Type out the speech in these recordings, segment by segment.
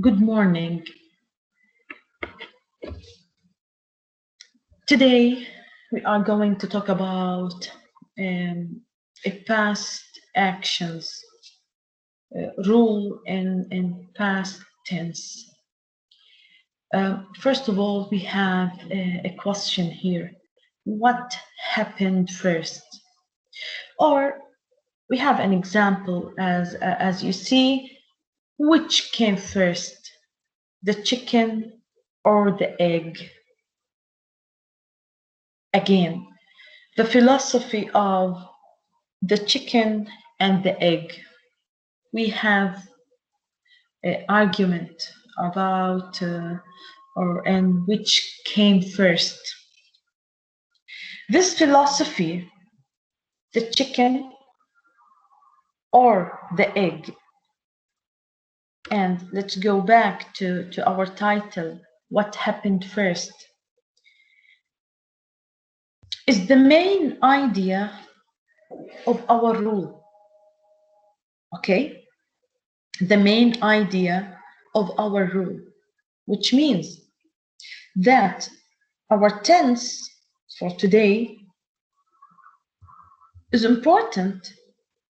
Good morning. Today we are going to talk about a past actions rule in past tense. First of all, we have a question here. What happened first? Or we have an example as you see, which came first, the chicken or the egg? Again, the philosophy of the chicken and the egg. We have an argument about and which came first. This philosophy, the chicken or the egg, and let's go back to our title, what happened first, is the main idea of our rule. Okay? The main idea of our rule, which means that our tense for today is important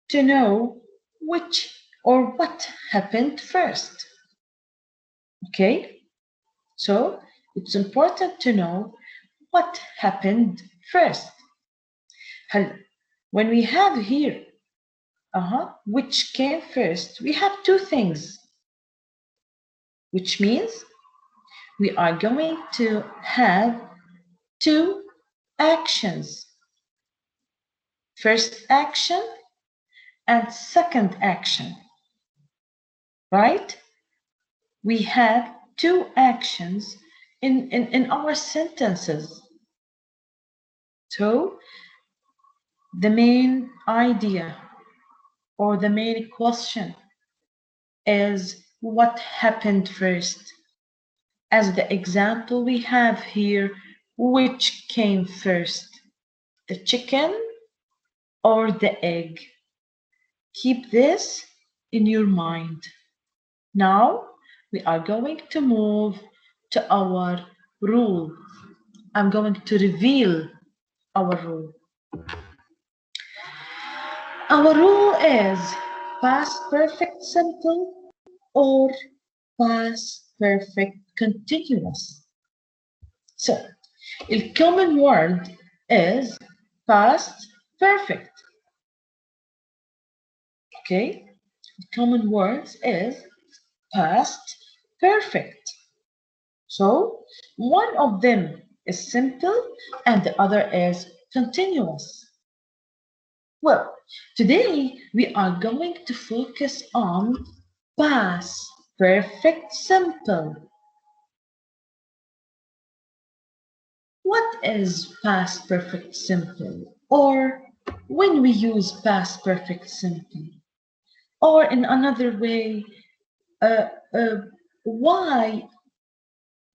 to know which or what happened first. Okay? So it's important to know what happened first. When we have here which came first, we have two things, which means we are going to have two actions. First action and second action, right? We have two actions in our sentences. So the main idea or the main question is what happened first? As the example we have here, which came first, the chicken or the egg? Keep this in your mind. Now we are going to move to our rule. I'm going to reveal our rule. Our rule is past perfect simple or past perfect continuous. So, the common word is past perfect. Okay? The common word is past perfect. So, one of them is simple and the other is continuous. Well, today we are going to focus on past perfect simple. What is past perfect simple? Or when we use past perfect simple? Or in another way, why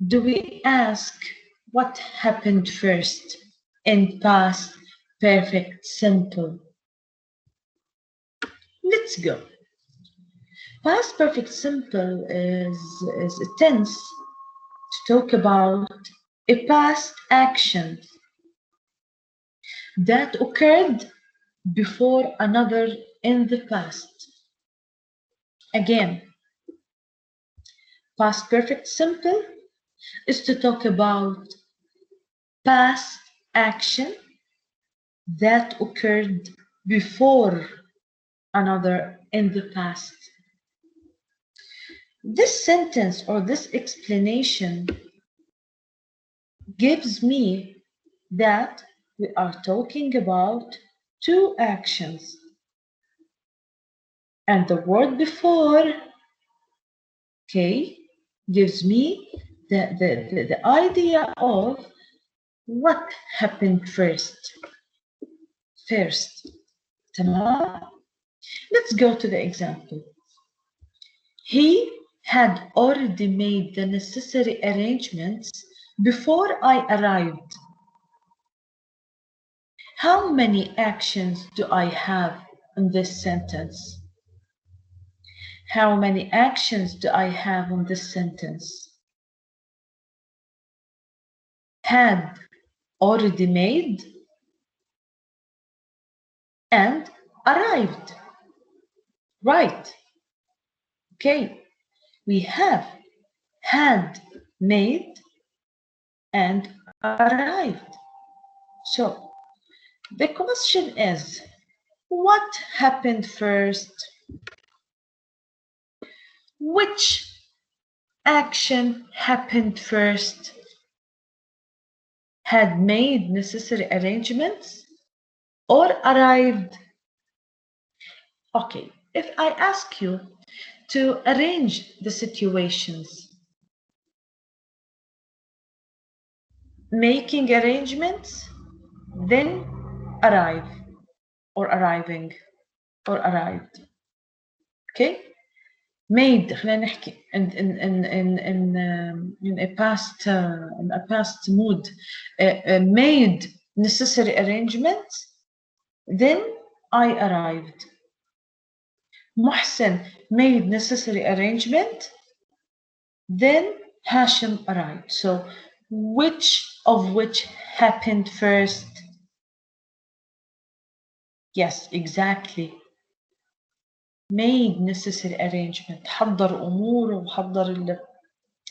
do we ask what happened first in past perfect simple? Let's go. Past perfect simple is a tense to talk about a past action that occurred before another in the past. Again, past perfect simple is to talk about past action that occurred before another in the past. This sentence or this explanation gives me that we are talking about two actions. And the word before, okay, gives me the idea of what happened first. تمام? Let's go to the example. He had already made the necessary arrangements before I arrived. How many actions do I have in this sentence? How many actions do I have on this sentence? Had already made and arrived. Right. Okay. We have had made and arrived. So the question is, what happened first? Which action happened first? Had made necessary arrangements or arrived? Okay, if I ask you to arrange the situations, making arrangements, then arrive or arriving or arrived. Okay? Made خلينا نحكي in a past mood, made necessary arrangements, then I arrived. Muhsin made necessary arrangement, then Hashim arrived. So which of which happened first? Yes, exactly. Made necessary arrangement. حضر أموره وحضر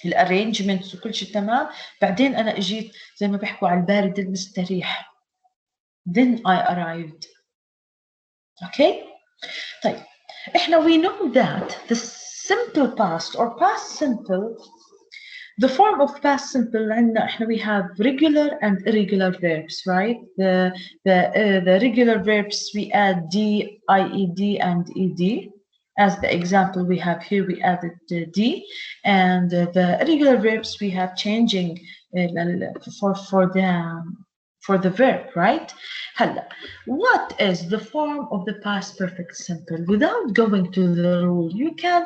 الارينجمنتس وكل شيء تمام، بعدين أنا إجيت زي ما بيحكوا على البارد المستريح. Then I arrived. Okay? طيب إحنا we know that the simple past or past simple, the form of past simple عندنا إحنا we have regular and irregular verbs, right? The regular verbs we add d, ied and ed. As the example we have here, we added d, and the irregular verbs we have changing for the verb, right? هلا, what is the form of the past perfect simple? Without going to the rule, you can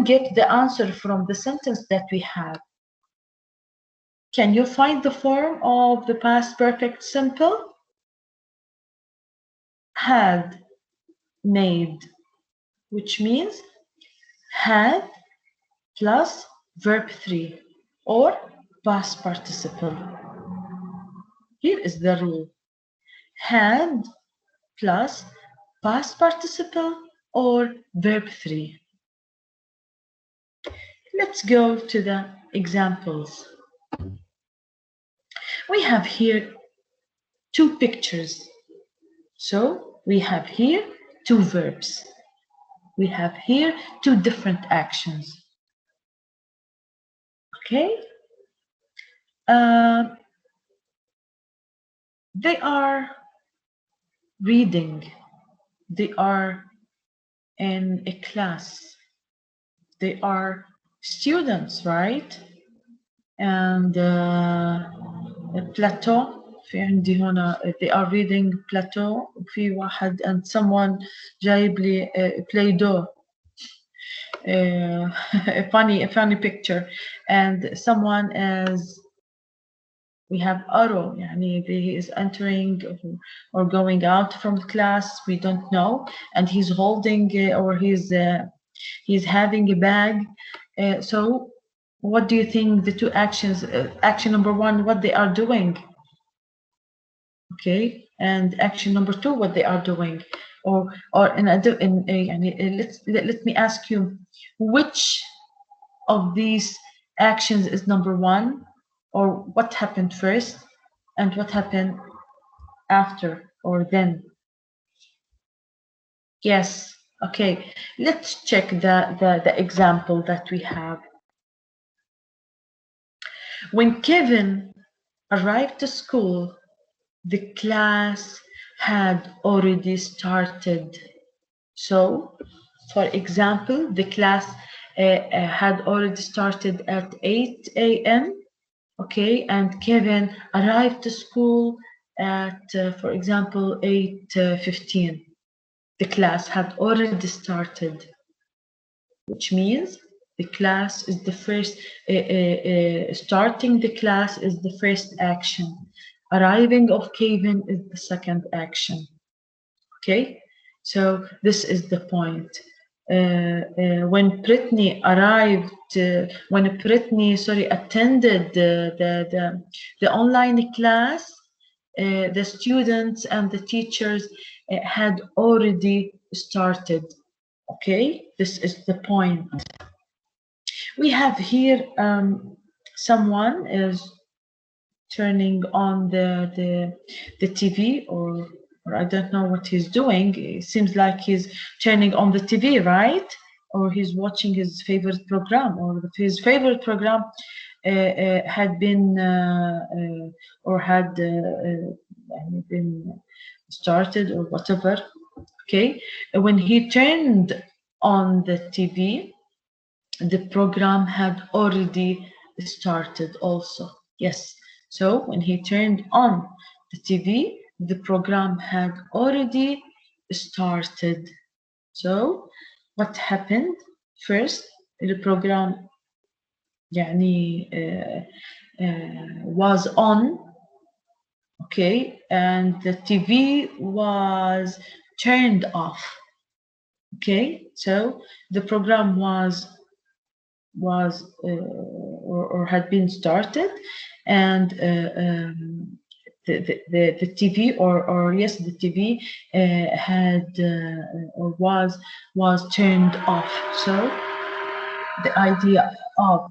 get the answer from the sentence that we have. Can you find the form of the past perfect simple? Had, made, which means had plus verb 3 or past participle. Here is the rule. Had plus past participle or verb 3. Let's go to the examples. We have here two pictures. So we have here two verbs. We have here two different actions. Okay? They are reading. They are in a class. They are students, right? And Plato في عندي هنا they are reading Plato في واحد and someone جايب لي Play-Doh, a funny picture, and someone is, we have Aro, يعني he is entering or going out from class, we don't know, and he's holding or he's having a bag. So what do you think the two actions, action number one, what they are doing? Okay, and action number two, what they are doing, or let me ask you, which of these actions is number one, or what happened first and what happened after or then? Yes. Okay, let's check the example that we have. When Kevin arrived to school, the class had already started. So, for example, the class had already started at 8 a.m. Okay, and Kevin arrived to school at, for example, 8:15. The class had already started, which means the class is the first, starting the class is the first action. Arriving of Kevin is the second action. Okay, so this is the point. when Brittany arrived, when Brittany, sorry, attended the online class, the students and the teachers had already started. Okay, this is the point. We have here someone is turning on the TV, or I don't know what he's doing. It seems like he's turning on the TV, right? Or he's watching his favorite program, or his favorite program had been or had been started or whatever. Okay, when he turned on the TV, the program had already started also. Yes. So when he turned on the TV, the program had already started. So what happened? First, the program يعني, was on, okay, and the TV was turned off. Okay, so the program was or had been started, and the TV or yes, the TV had or was turned off. So the idea of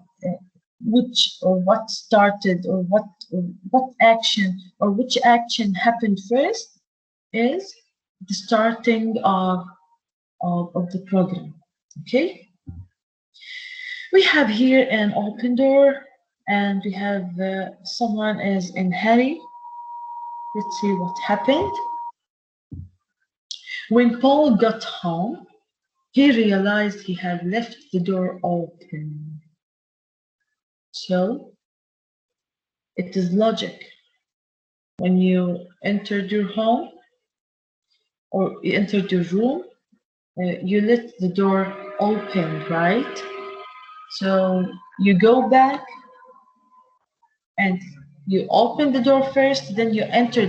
which or what started or what action or which action happened first is the starting of the program. Okay. We have here an open door, and we have someone is in hurry. Let's see what happened. When Paul got home, he realized he had left the door open. So it is logic. When you entered your home or you entered your room, you let the door open, right? So you go back and you open the door first, then you enter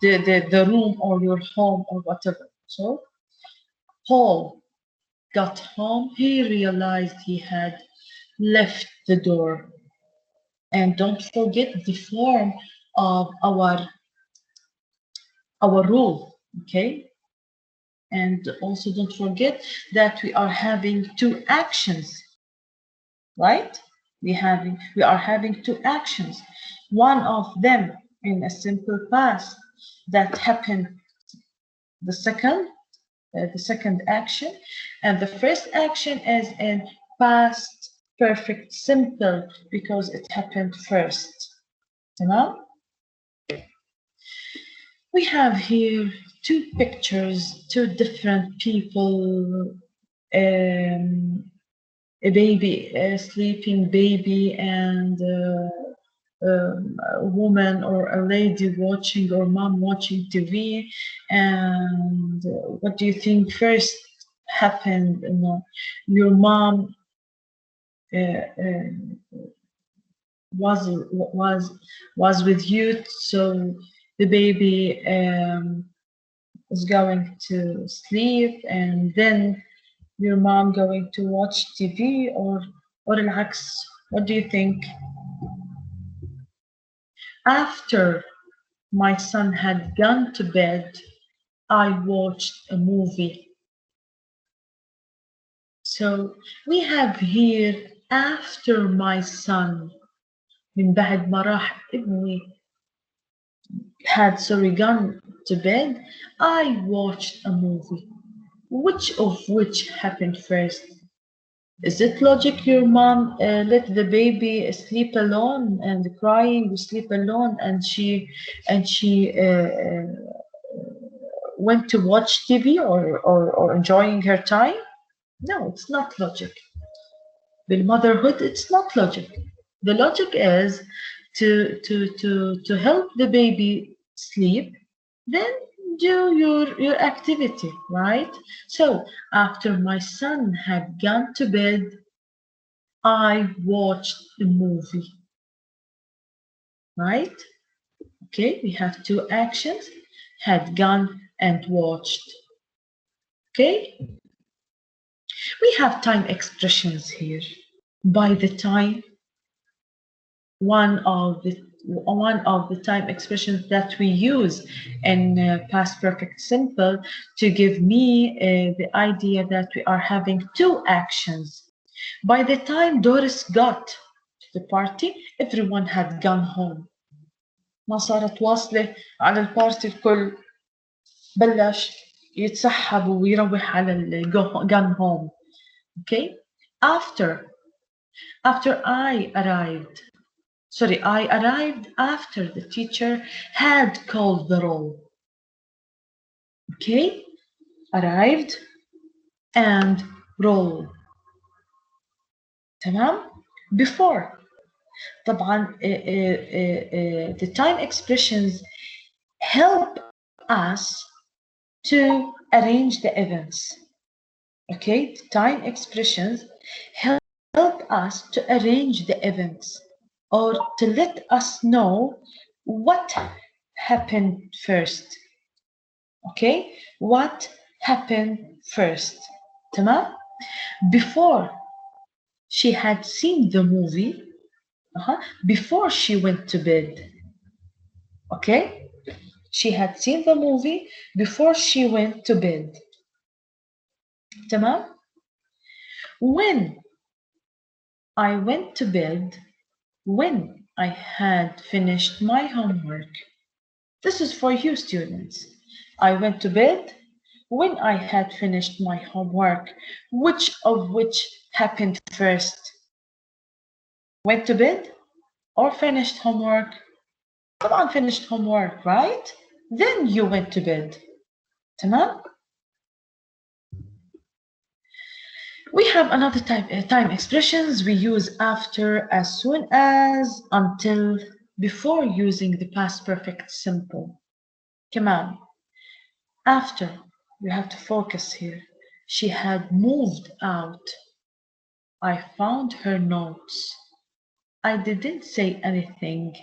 the room or your home or whatever. So Paul got home, he realized he had left the door. And don't forget the form of our rule, okay? And also don't forget that we are having two actions, right? We are having two actions. One of them in a simple past that happened the second action, and the first action is in past perfect simple because it happened first. You know? We have here two pictures, two different people, a baby, a sleeping baby, and a woman or a lady watching, or mom watching TV. And what do you think first happened? You know, your mom was with you, so the baby is going to sleep, and then your mom going to watch TV, or العكس. What do you think? After my son had gone to bed, I watched a movie. So we have here after my son, من بعد ما راح ابني had gone to bed, I watched a movie. Which of which happened first? Is it logic your mom let the baby sleep alone and crying, sleep alone, and she went to watch TV or enjoying her time? No, it's not logic. With motherhood, it's not logic. The logic is to help the baby sleep, then do your activity, right? So after my son had gone to bed, I watched a movie, right? Okay, we have two actions, had gone and watched. Okay, We have time expressions here. By the time, one of the time expressions that we use in past perfect simple to give me the idea that we are having two actions. By the time Doris got to the party, everyone had gone home. ما صارت واصلة على البارتي، الكل بلش يتسحب ويروح على gone home. Okay? After I arrived, I arrived after the teacher had called the roll. Okay? Arrived and roll. تمام؟ Before. طبعا the time expressions help us to arrange the events. Okay? The time expressions help us to arrange the events or to let us know what happened first. Okay? What happened first. تمام? Before she had seen the movie, before she went to bed. Okay? She had seen the movie before she went to bed. تمام? When I went to bed, when I had finished my homework. This is for you students. I went to bed when I had finished my homework. Which happened first? Went to bed or finished homework? Come on, finished homework, right? Then you went to bed. تمام? We have another time expressions we use after, as soon as, until, before using the past perfect simple. كمان. After, we have to focus here. She had moved out. I found her notes. I didn't say anything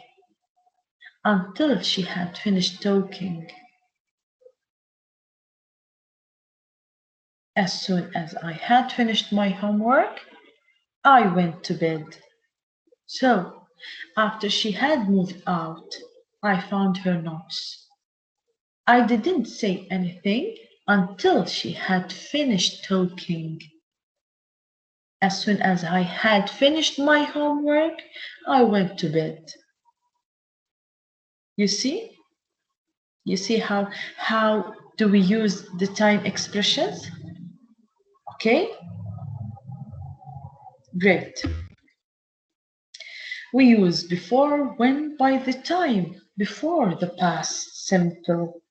until she had finished talking. As soon as I had finished my homework, I went to bed. So, after she had moved out, I found her notes. I didn't say anything until she had finished talking. As soon as I had finished my homework, I went to bed. You see? You see how do we use the time expressions? Okay? Great. We use before, when, by the time, before the past simple.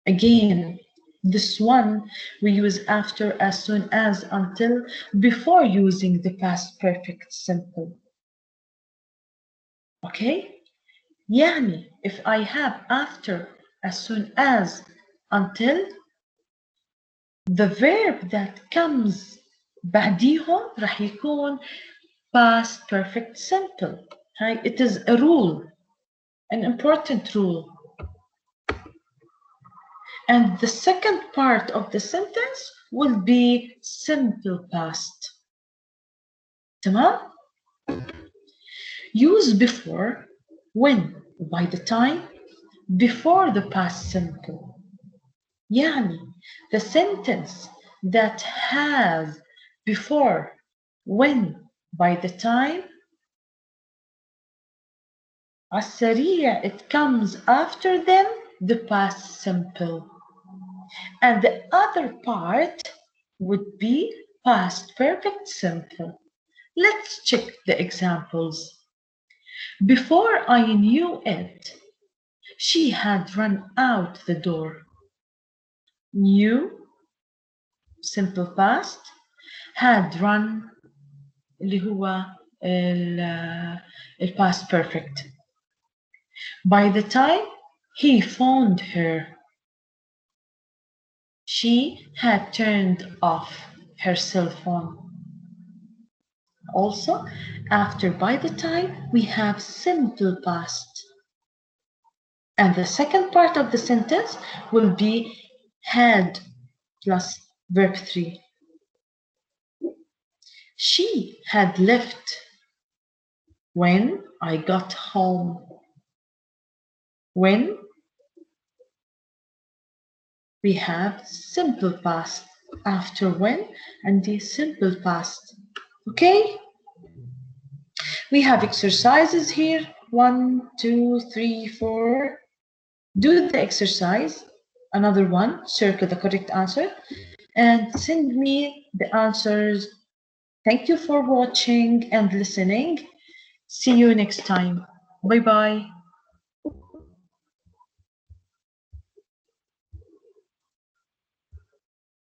Again, this one we use after, as soon as, until, before using the past perfect simple. Okay? يعني if I have after, as soon as, until, the verb that comes بعديهم راح يكون past perfect simple. It is a rule, an important rule. And the second part of the sentence will be simple past. تمام? Use before, when, by the time, before the past simple. يعني the sentence that has before, when, by the time, السريع, it comes after them, the past simple. And the other part would be past perfect simple. Let's check the examples. Before I knew it, she had run out the door. Knew, simple past, had run, اللي هو ال past perfect. By the time he phoned her, she had turned off her cell phone. Also, after by the time, we have simple past. And the second part of the sentence will be had plus verb 3. She had left when I got home. When we have simple past after when and the simple past. Okay? We have exercises here. 1, 2, 3, 4. Do the exercise. Another one, circle the correct answer and send me the answers. Thank you for watching and listening. See you next time. Bye bye.